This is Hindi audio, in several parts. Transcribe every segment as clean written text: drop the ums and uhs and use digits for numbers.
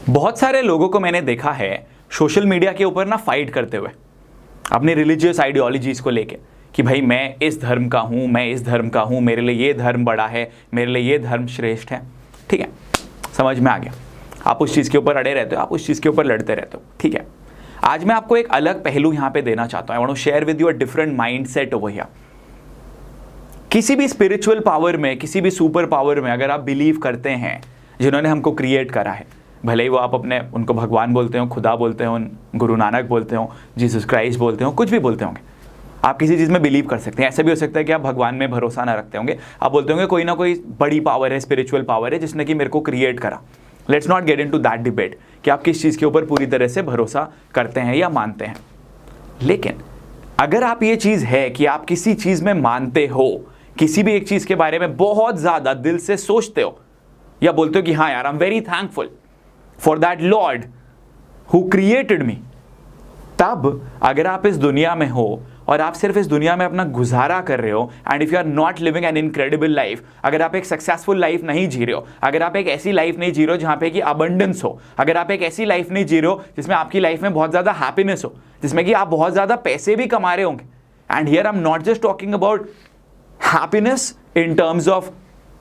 बहुत सारे लोगों को मैंने देखा है सोशल मीडिया के ऊपर ना फाइट करते हुए अपनी रिलीजियस आइडियोलॉजीज को लेके कि भाई मैं इस धर्म का हूं, मैं इस धर्म का हूं, मेरे लिए ये धर्म बड़ा है, मेरे लिए ये धर्म श्रेष्ठ है। ठीक है, समझ में आ गया। आप उस चीज़ के ऊपर अड़े रहते हो, आप उस चीज़ के ऊपर लड़ते रहते हो। ठीक है, आज मैं आपको एक अलग पहलू यहां पे देना चाहता हूं। I want to share with you a different mindset over here. किसी भी स्पिरिचुअल पावर में, किसी भी सुपर पावर में अगर आप बिलीव करते हैं जिन्होंने हमको क्रिएट करा है, भले ही वो आप अपने उनको भगवान बोलते हो, खुदा बोलते हो, गुरु नानक बोलते हो, जीसस क्राइस्ट बोलते हो, कुछ भी बोलते होंगे, आप किसी चीज़ में बिलीव कर सकते हैं। ऐसा भी हो सकता है कि आप भगवान में भरोसा ना रखते होंगे, आप बोलते होंगे कोई ना कोई बड़ी पावर है, स्पिरिचुअल पावर है जिसने कि मेरे को क्रिएट करा। Let's not get into that debate कि आप किस चीज़ के ऊपर पूरी तरह से भरोसा करते हैं या मानते हैं। लेकिन अगर आप ये चीज़ है कि आप किसी चीज़ में मानते हो, किसी भी एक चीज़ के बारे में बहुत ज़्यादा दिल से सोचते हो या बोलते हो कि हाँ यार, I am very thankful for that Lord who created मी, तब अगर आप इस दुनिया में हो और आप सिर्फ इस दुनिया में अपना गुजारा कर रहे हो, and if you are not living an incredible life, अगर आप एक सक्सेसफुल लाइफ नहीं जी रहे हो, अगर आप एक ऐसी लाइफ नहीं जी रहे हो जहां पे कि अबंडेंस हो, अगर आप एक ऐसी लाइफ नहीं जी रहे हो जिसमें आपकी लाइफ में बहुत ज्यादा हैप्पीनेस हो, जिसमें कि आप बहुत ज्यादा पैसे भी कमा रहे होंगे, and here I am not just talking about happiness in terms of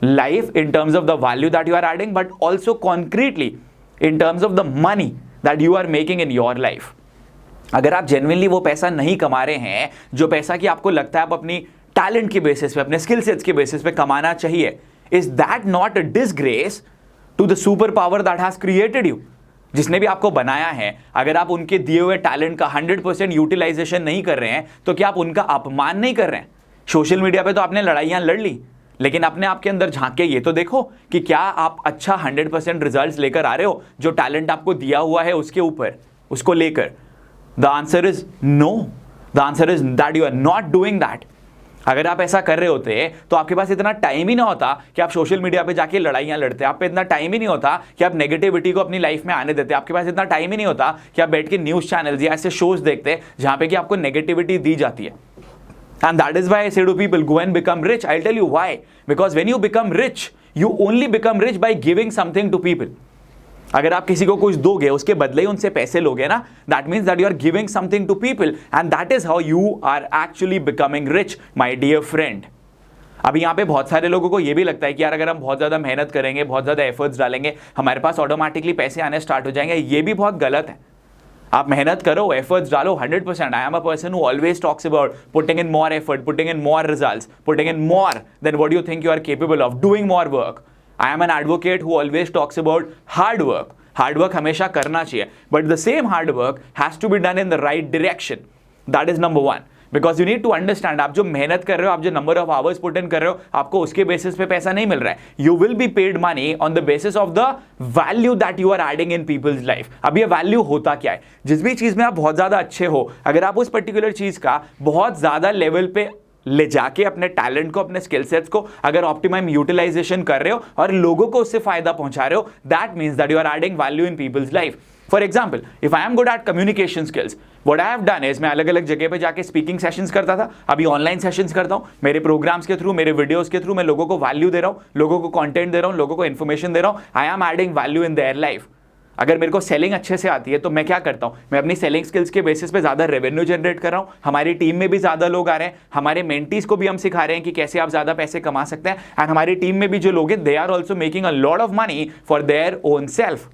life, in terms of the value that you are adding, but also concretely in terms of the money that you are making in your life. अगर आप जेन्युइनली वो पैसा नहीं कमा रहे हैं, जो पैसा कि आपको लगता है आप अपनी टैलेंट के बेसिस पे, अपने स्किल सेट्स के बेसिस पे कमाना चाहिए, is that not a disgrace to the superpower that has created you? जिसने भी आपको बनाया है, अगर आप उनके दिए हुए टैलेंट का 100% यूटिलाइजेशन नहीं कर रहे हैं, तो क्या आप उनका अपमान नहीं कर रहे हैं? सोशल मीडिया पे तो आपने लड़ाइयां लड़ ली, लेकिन अपने आप के अंदर झांक के ये तो देखो कि क्या आप अच्छा 100% रिजल्ट्स लेकर आ रहे हो जो टैलेंट आपको दिया हुआ है उसके ऊपर, उसको लेकर? The answer is no. The answer is that you are not doing that. अगर आप ऐसा कर रहे होते तो आपके पास इतना टाइम ही ना होता कि आप सोशल मीडिया पे जाके लड़ाइयां लड़ते, आप पे इतना टाइम ही नहीं होता कि आप नेगेटिविटी को अपनी लाइफ में आने देते, आपके पास इतना टाइम ही नहीं होता कि आप बैठ के न्यूज चैनल्स या ऐसे शोज देखते जहां पे कि आपको नेगेटिविटी दी जाती है। And that is why I say to people, go and become rich. I'll tell you why. Because when you become rich, you only become rich by giving something to people. अगर आप किसी को कुछ दोगे, उसके बदले ही उनसे पैसे लोगे ना, that means that you are giving something to people, and that is how you are actually becoming rich, my dear friend. अभी यहाँ पे बहुत सारे लोगों को ये भी लगता है कि यार अगर हम बहुत ज़्यादा मेहनत करेंगे, बहुत ज़्यादा एफर्ट्स डालेंगे, हमारे पास ऑटोमेटिकली पैसे आने स्टार्ट हो जाएंगे। ये भी बहुत गलत है। आप मेहनत करो, एफर्ट्स डालो 100%. I am a person who always talks about putting in more effort, putting in more results, putting in more than what you think you are capable of, doing more work. I am an advocate who always talks about hard work. Hard work हमेशा करना चाहिए, but the same hard work has to be done in the right direction. That is number one. Because you need to understand, आप जो मेहनत कर रहे हो, आप जो number of hours put in कर रहे हो, आपको उसके बेसिस पे पैसा नहीं मिल रहा है. You will be paid money on the basis of the value that you are adding in people's life. अब ये वैल्यू होता क्या है? जिस भी चीज में आप बहुत ज्यादा अच्छे हो, अगर आप उस पर्टिकुलर चीज का बहुत ज्यादा लेवल पे ले जाके अपने टैलेंट को, अपने स्किल सेट्स को अगर ऑप्टिमम यूटिलाइजेशन कर रहे हो और लोगों को उससे फायदा पहुंचा रहे हो, that means that you are adding value in people's life. For example, if I am good at communication skills, what I have done is मैं अलग अलग जगह पे जाके स्पीकिंग सेशंस करता था, अभी ऑनलाइन सेशंस करता हूं. मेरे प्रोग्राम्स के थ्रू, मेरे वीडियोस के थ्रू मैं लोगों को वैल्यू दे रहा हूं, लोगों को कंटेंट दे रहा हूं, लोगों को इन्फॉर्मेशन दे रहा हूं. I am adding value in their life. अगर मेरे को सेलिंग अच्छे से आती है तो मैं क्या करता हूं, मैं अपनी सेलिंग स्किल्स के बेसिस पे ज्यादा रेवेन्यू जनरेट कर रहा हूं. हमारी टीम में भी ज्यादा लोग आ रहे हैं, हमारे मेंटीज को भी हम सिखा रहे हैं कि कैसे आप ज्यादा पैसे कमा सकते हैं. एंड हमारी टीम में भी जो लोग हैं, they are also making a lot of money for their own self.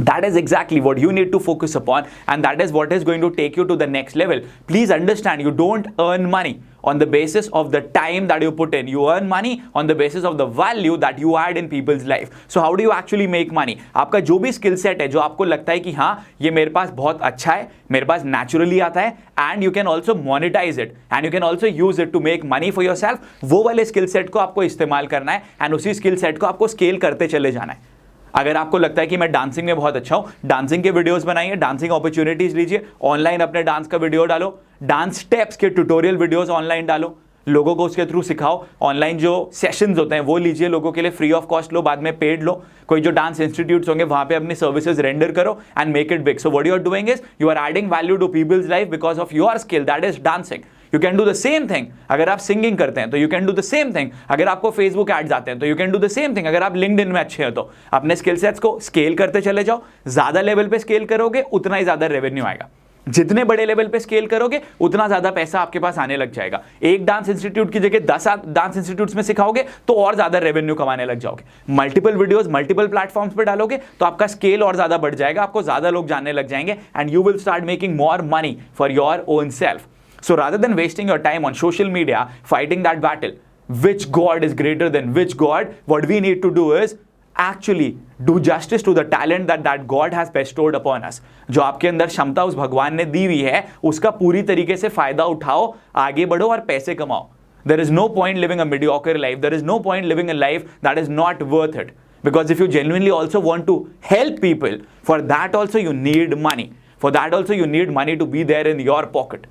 That is exactly what you need to focus upon, and that is what is going to take you to the next level. Please understand, you don't earn money on the basis of the time that you put in. You earn money on the basis of the value that you add in people's life. So how do you actually make money? आपका जो भी skill set है, जो आपको लगता है कि हाँ ये मेरे पास बहुत अच्छा है, मेरे पास naturally आता है, and you can also monetize it, and you can also use it to make money for yourself. वो वाले skill set को आपको इस्तेमाल करना है, and उसी skill set को आपको scale करते चले जाना है. अगर आपको लगता है कि मैं डांसिंग में बहुत अच्छा हूं, डांसिंग के वीडियोस बनाइए, डांसिंग अपॉर्चुनिटीज लीजिए, ऑनलाइन अपने डांस का वीडियो डालो, डांस स्टेप्स के ट्यूटोरियल वीडियोस ऑनलाइन डालो, लोगों को उसके थ्रू सिखाओ. ऑनलाइन जो सेशंस होते हैं वो लीजिए, लोगों के लिए फ्री ऑफ कॉस्ट लो, बाद में पेड लो. कोई जो डांस इंस्टीट्यूट्स होंगे वहां पे अपनी सर्विसेज रेंडर करो and make it big. So what you are doing is you are adding value to people's life because of your skill, that is dancing. You can do the same thing अगर आप सिंगिंग करते हैं तो you can do the same thing अगर आपको फेसबुक एड्स आते हैं तो you can do the same thing अगर आप लिंक्डइन में अच्छे हो तो अपने स्किल सेट्स को स्केल करते चले जाओ। ज्यादा लेवल पे स्केल करोगे उतना ही ज्यादा रेवेन्यू आएगा, जितने बड़े लेवल पे स्केल करोगे उतना ज्यादा पैसा आपके पास आने लग जाएगा। एक डांस इंस्टीट्यूट की जगह 10 डांस इंस्टीट्यूट्स में सिखाओगे तो और ज्यादा रेवेन्यू कमाने लग जाओगे। मल्टीपल वीडियोस मल्टीपल प्लेटफॉर्म्स पे डालोगे तो आपका स्केल और ज्यादा बढ़ जाएगा, आपको ज्यादा लोग जानने लग जाएंगे and you will start making more money for your own self. So rather than wasting your time on social media fighting that battle, which God is greater than which God, what we need to do is actually do justice to the talent that God has bestowed upon us. जो आपके अंदर क्षमता उस भगवान ने दी हुई है उसका पूरी तरीके से फायदा उठाओ, आगे बढ़ो और पैसे कमाओ। There is no point living a mediocre life. There is no point living a life that is not worth it. Because if you genuinely also want to help people, for that also you need money. For that also you need money to be there in your pocket.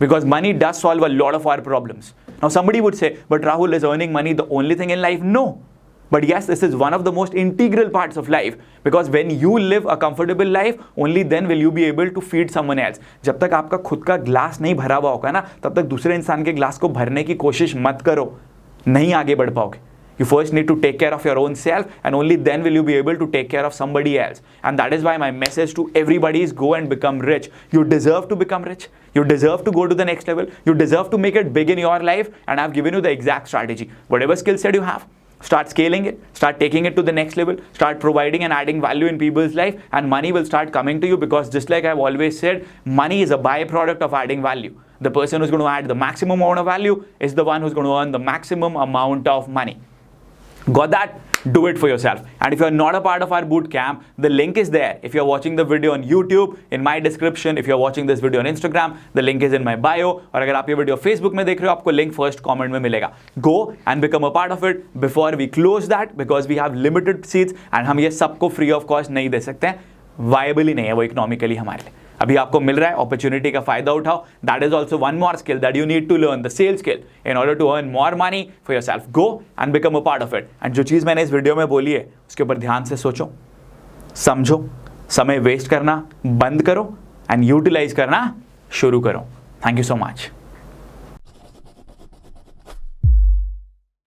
Because money does solve a lot of our problems. Now somebody would say, but Rahul, is earning money the only thing in life? No. But yes, this is one of the most integral parts of life. Because when you live a comfortable life, only then will you be able to feed someone else. जब तक आपका खुद का ग्लास नहीं भरा हुआ होगा ना, तब तक दूसरे इंसान के ग्लास को भरने की कोशिश मत करो, नहीं आगे बढ़ पाओगे। You first need to take care of your own self and only then will you be able to take care of somebody else. And that is why my message to everybody is go and become rich. You deserve to become rich. You deserve to go to the next level. You deserve to make it big in your life, and I've given you the exact strategy. Whatever skill set you have, start scaling it, start taking it to the next level, start providing and adding value in people's life, and money will start coming to you because just like I've always said, money is a byproduct of adding value. The person who's going to add the maximum amount of value is the one who's going to earn the maximum amount of money. Got that? Do it for yourself. And if you're not a part of our boot camp, the link is there. If you're watching the video on YouTube, in my description. If you're watching this video on Instagram, the link is in my bio. और अगर आप ये वीडियो Facebook में देख रहे हो, आपको लिंक फर्स्ट कमेंट में मिलेगा. Go and become a part of it before we close that because we have limited seats and हम ये सबको free of cost नहीं दे सकते हैं. Viable ही नहीं है वो इकोनॉमिकली हमारे लिए. अभी आपको मिल रहा है, अपॉर्चुनिटी का फायदा उठाओ. That is also one more skill that you need to learn, the sales skill, in order to earn more money for yourself. Go and become a part of it. And जो चीज़ मैंने इस वीडियो में बोली है उसके ऊपर ध्यान से सोचो, समझो, समय वेस्ट करना बंद करो एंड यूटिलाइज करना शुरू करो. Thank you so much.